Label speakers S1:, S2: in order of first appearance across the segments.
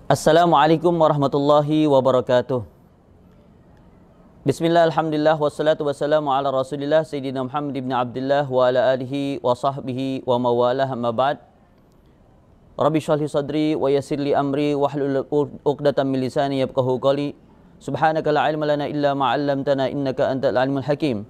S1: Assalamualaikum warahmatullahi wabarakatuh. Bismillah, alhamdulillah, wassalatu wassalamu ala rasulillah Sayyidina Muhammad ibn Abdullah wa ala alihi wa sahbihi wa mawalah, amma ba'd. Rabbi shrah li sadri wa yassir li amri wahlul 'uqdatam min lisani yafqahu qawli. Subhanaka la ilma lana illa ma 'allamtana innaka antal alimul hakim.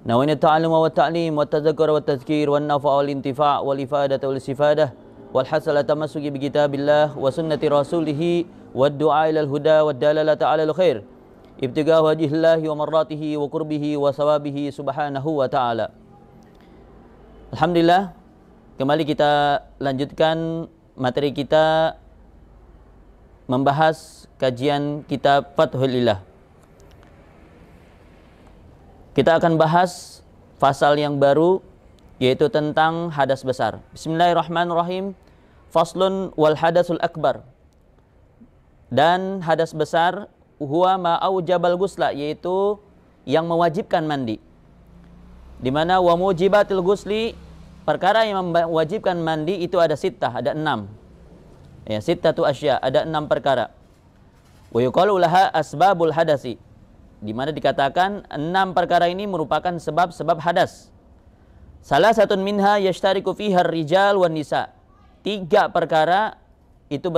S1: Nawaitu ta'alluma wa ta'lim wa tadhakkura wa tadhkir wa nafa'a wal intifa' wal ifadata wal istifadah wal hasala tamassuki bi kitabillah wa sunnati rasulih wa du'a ilal huda wa dalalata 'alal khair ibtigha wajhillahi wa marratihi wa qurbihi wa sawabihi subhanahu wa ta'ala. Alhamdulillah, kembali kita lanjutkan materi kita membahas kajian kitab Fathul Ilah. Kita akan bahas pasal yang baru, yaitu tentang hadas besar. Bismillahirrahmanirrahim. Faslun wal hadasul akbar. Dan hadas besar huwa ma aujabal ghusla, yaitu yang mewajibkan mandi. Di mana wa mujibatil ghusli, perkara yang mewajibkan mandi itu ada sittah, ada 6. Ya, sittatu asya, ada 6 perkara. Wa yuqalu laha asbabul hadasi, di mana dikatakan 6 perkara ini merupakan sebab-sebab hadas. Salah satu minha yashtariku fiha rijal wan nisa. 3 perkara itu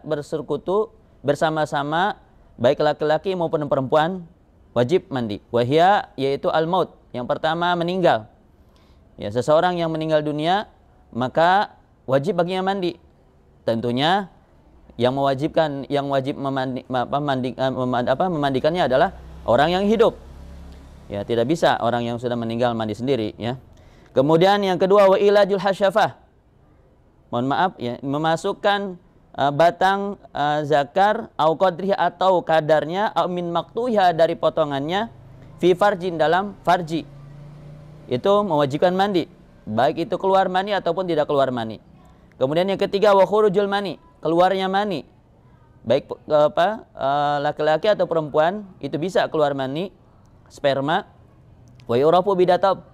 S1: bersekutu bersama-sama, baik laki-laki maupun perempuan wajib mandi. Wahia, yaitu al-maut. Yang pertama, meninggal. Ya, seseorang yang meninggal dunia maka wajib baginya mandi. Tentunya yang wajib memandikannya adalah orang yang hidup. Ya, tidak bisa orang yang sudah meninggal mandi sendiri, ya. Kemudian yang kedua, wa ilajul hasyafah. Mohon maaf, ya, memasukkan batang zakar au qadriha, atau kadarnya, au min maqtuha, dari potongannya, fi farjin, dalam farji. Itu mewajibkan mandi, baik itu keluar mani ataupun tidak keluar mani. Kemudian yang ketiga, wa khurujul mani, keluarnya mani. Baik laki-laki atau perempuan itu bisa keluar mani, sperma. Wa yurafu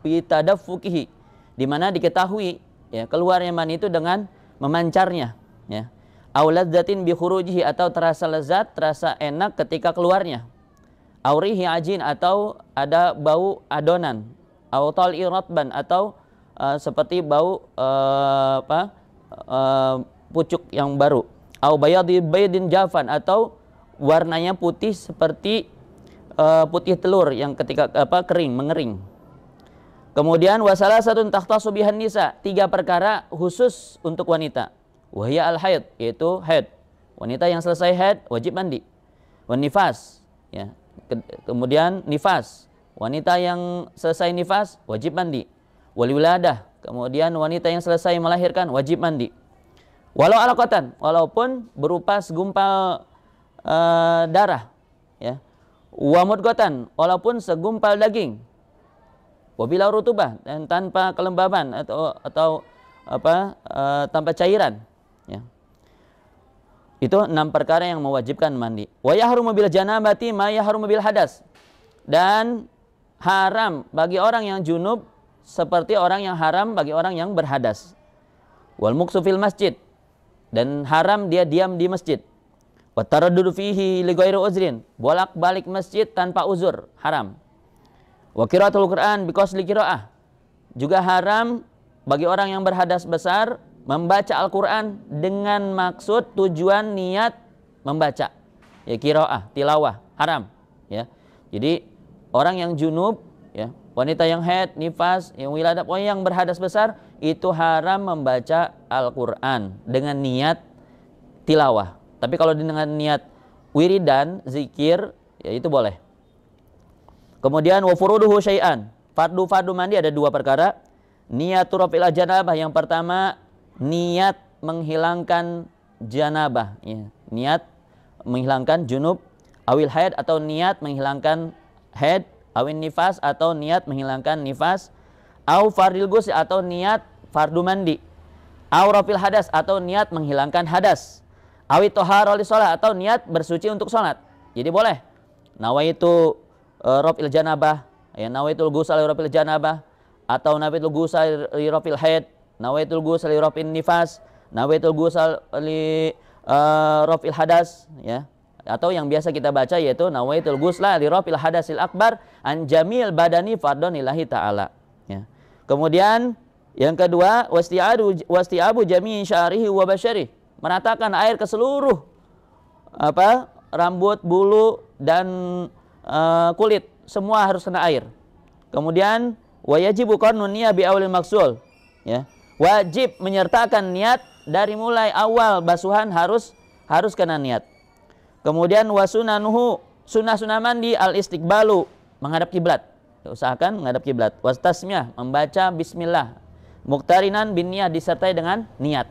S1: bitadaffuqihi, di mana diketahui, ya, keluarnya mani itu dengan memancarnya, ya. Au ladzatin bi khurujihi, atau terasa lezat, terasa enak ketika keluarnya. Au rihi ajin, atau ada bau adonan. Au tal'i ratban, atau seperti bau pucuk yang baru. Au baydin jafan, atau warnanya putih seperti putih telur yang ketika kering, mengering. Kemudian wasalah satu takhtasu bihan nisa, 3 perkara khusus untuk wanita. Wahya al-haid, yaitu haid. Wanita yang selesai haid wajib mandi. Wan nifas, ya. Kemudian nifas, wanita yang selesai nifas wajib mandi. Wal wiladah, kemudian wanita yang selesai melahirkan wajib mandi. Walau alaqatan, walaupun berupa segumpal darah, ya. Wa mudghatan, walaupun segumpal daging. Wabila rutubah, dan tanpa kelembaban atau tanpa cairan, ya. Itu 6 perkara yang mewajibkan mandi. Wa yahrumu bil janabati ma yahrumu bil hadas, dan haram bagi orang yang junub seperti orang yang haram bagi orang yang berhadas. Wal muksu fil masjid, dan haram dia diam di masjid. Wa taraddudu fihi li ghairi uzrin, bolak-balik masjid tanpa uzur, haram. Wa qiraatul Qur'an bi qasdi qiraah, juga haram bagi orang yang berhadas besar membaca Al-Qur'an dengan maksud tujuan niat membaca. Ya, qiraah, tilawah, haram, ya. Jadi orang yang junub, ya, wanita yang haid, nifas, yang wiladah, yang berhadas besar, itu haram membaca Al-Qur'an dengan niat tilawah. Tapi kalau dengan niat wiridan, zikir, ya itu boleh. Kemudian wa furuduhu syai'an, fardu mandi ada 2 perkara. Niyatur rafil janabah, yang pertama niat menghilangkan janabah, ya. Niat menghilangkan junub, awil haid, atau niat menghilangkan haid, awin nifas, atau niat menghilangkan nifas, au fardil ghusl, atau niat fardu mandi, au rafil hadas, atau niat menghilangkan hadas, awit toharo li sholat, atau niat bersuci untuk sholat. Jadi boleh nawaitu rafil janabah, ya, nawaitul ghusl li rafil janabah, atau nawaitul ghusl li rafil haid, nawaitul ghusl li rafil nifas, nawaitul ghusl li rafil hadas, ya, atau yang biasa kita baca yaitu nawaitul ghusla li rafil hadasil akbar an jamil badani fardhon lillahi ta'ala, ya. Kemudian yang kedua, wasti'abu jami'i sya'rihi wa basyarihi, meratakan air ke seluruh rambut, bulu dan kulit, semua harus kena air. Kemudian wajibu qarnun niyah bi awalil maksul, ya. Wajib menyertakan niat dari mulai awal basuhan, harus kena niat. Kemudian wasunanuhu, sunnah mandi al istiqbalu, menghadap kiblat. Usahakan menghadap kiblat. Wastasmiyah, membaca bismillah. Muqtarinan bin niyah, disertai dengan niat.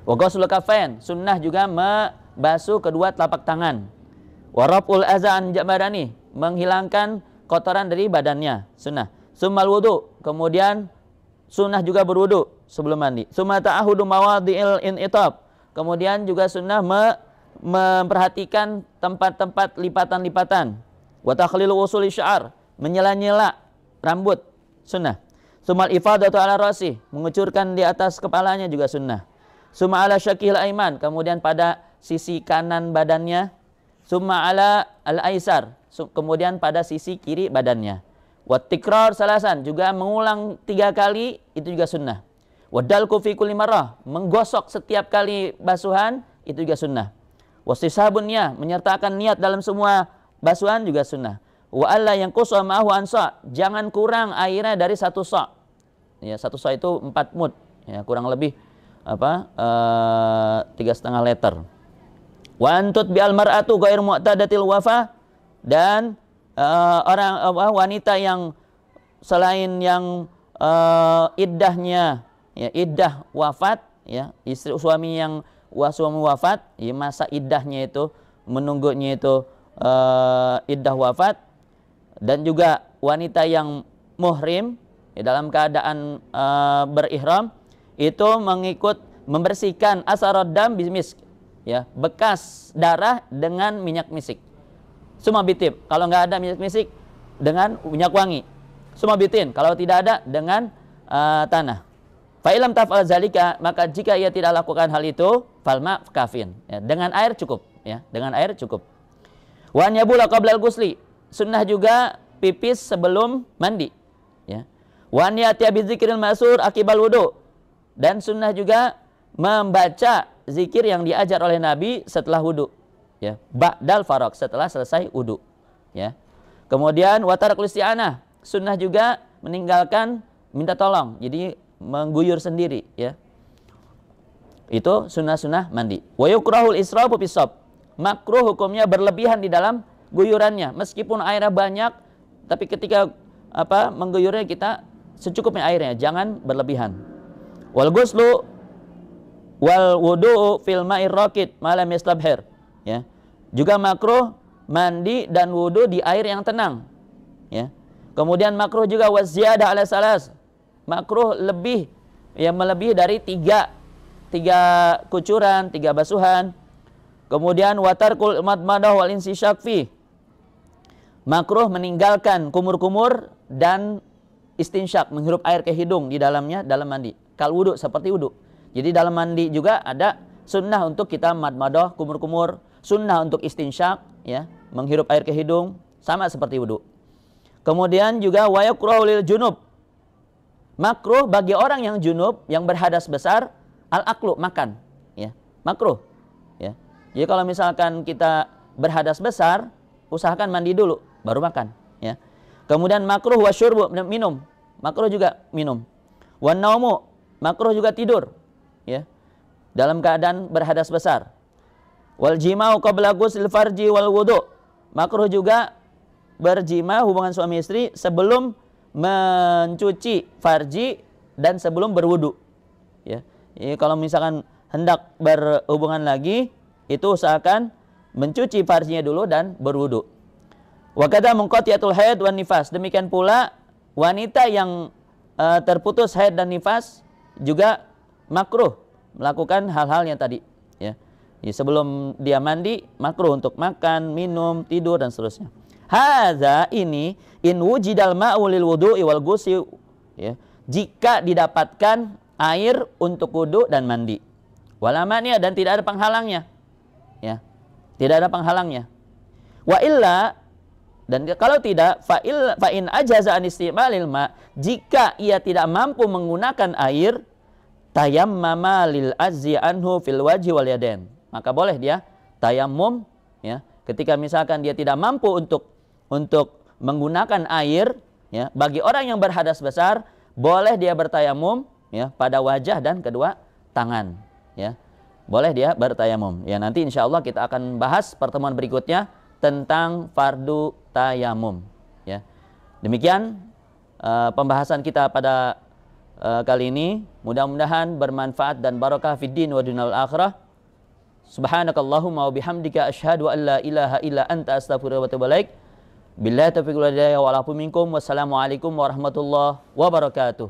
S1: Wa ghusl kafain, sunnah juga membasuh kedua telapak tangan. Wa raf'ul azan badani, menghilangkan kotoran dari badannya, sunnah. Summal wudu, kemudian sunnah juga berwudu sebelum mandi. Summa ta'ahudu mawadhi'il in'itab, kemudian juga sunnah memperhatikan tempat-tempat lipatan-lipatan. Wa takhlilu usuli sya'ar, menyela-nyela rambut, sunnah. Summal ifadatu ala rasi, mengucurkan di atas kepalanya juga sunnah. Summa ala syakil aiman, kemudian pada sisi kanan badannya. Summa ala al-aisar, kemudian pada sisi kiri badannya. Wa tikrar salasan, juga mengulang 3 kali, itu juga sunnah. Wa dalku fi kulli marrah, menggosok setiap kali basuhan, itu juga sunnah. Wa istishabun niyah, menyertakan niat dalam semua basuhan juga sunnah. Wa alla yanqusa ma'ahu ansa, jangan kurang airnya dari 1 sa'. Ya, 1 sa' itu 4 mud, ya, kurang lebih 3,5 liter. Wa antut bi al mar'atu ghairu mu'tadatil wafa, dan wanita yang selain yang iddahnya, ya, iddah wafat, ya, istri suami yang suami wafat, ya, masa iddahnya itu menunggunya itu iddah wafat, dan juga wanita yang muhrim, ya, dalam keadaan berihram, itu membersihkan asarad dam bismisk, ya, bekas darah dengan minyak misik. Suma bitib, kalau nggak ada minyak misik, dengan minyak wangi. Suma bitin, kalau tidak ada, dengan tanah. Fa'ilam taf'al zalika, maka jika ia tidak lakukan hal itu, falma kafin, ya, dengan air cukup, ya, dengan air cukup. Wa an yabula qabla al-ghusli, sunnah juga pipis sebelum mandi, ya. Wa an ya'tiya bidzikril ma'sur akibal wudu, dan sunnah juga membaca zikir yang diajar oleh Nabi setelah wudu, ya, ba'dal faraq, setelah selesai wudu, ya. Kemudian watarakul isti'anah, sunnah juga meninggalkan minta tolong, jadi mengguyur sendiri, ya. Itu sunnah-sunnah mandi. Wa yukrahul israfu fisab, makruh hukumnya berlebihan di dalam guyurannya, meskipun airnya banyak, tapi ketika mengguyurnya kita secukupnya airnya, jangan berlebihan. Wal ghuslu wal wudu'u fil ma'ir raqid ma lam yastabhir, ya. Juga makruh mandi dan wudu di air yang tenang, ya. Kemudian makruh juga waziyada ala salas, makruh lebih, ya, melebihi dari 3 kucuran, 3 basuhan. Kemudian watarkul madmadah wal insisyak fi, makruh meninggalkan kumur-kumur dan istinsyak, menghirup air ke hidung di dalamnya dalam mandi. Kal wudu, seperti wudu. Jadi dalam mandi juga ada sunnah untuk kita madmadah, kumur-kumur, sunnah untuk istinsyak, ya, menghirup air ke hidung, sama seperti wudu. Kemudian juga wa yakrahu lil junub, makruh bagi orang yang junub, yang berhadas besar, al-aklu, makan, ya, makruh, ya. Jadi kalau misalkan kita berhadas besar, usahakan mandi dulu baru makan, ya. Kemudian makruh wasyurbu, minum, makruh juga minum. Wan naumu, makruh juga tidur, ya, dalam keadaan berhadas besar. Wal jima'u qabla ghusl farji wal wudu, makruh juga berjima, hubungan suami istri, sebelum mencuci farji dan sebelum berwudu, ya. Jadi kalau misalkan hendak berhubungan lagi, itu usahakan mencuci farjinya dulu dan berwudu. Wa kadza munqati'atul haid wan nifas, demikian pula wanita yang terputus haid dan nifas juga makruh melakukan hal-hal yang tadi, ya. Jadi sebelum dia mandi makruh untuk makan, minum, tidur dan seterusnya. Hadza, ini in wujidal ma'u lil wudu'i wal ghusli, ya, jika didapatkan air untuk wudu dan mandi. wala mani'a, dan tidak ada penghalangnya. Ya. Tidak ada penghalangnya. Wa illa, dan kalau tidak, fa in ajaza an istimalil ma, jika ia tidak mampu menggunakan air, tayammama lil azzi anhu fil wajhi wal yadain, maka boleh dia tayammum, ya, ketika misalkan dia tidak mampu untuk menggunakan air, ya, bagi orang yang berhadas besar boleh dia bertayamum, ya, pada wajah dan kedua tangan, ya. Boleh dia bertayamum. Ya, nanti insya Allah kita akan bahas pertemuan berikutnya tentang fardu tayamum. Ya. Demikian pembahasan kita pada kali ini. Mudah-mudahan bermanfaat dan barakah fid din wa dunyal akhirah. Subhanakallahumma wa bihamdika asyhadu an la ilaha illa anta astaghfiruka wa atubu ilaik. Billahi taufiq wal hidayah wa ala minkum. Wassalamualaikum warahmatullahi wabarakatuh.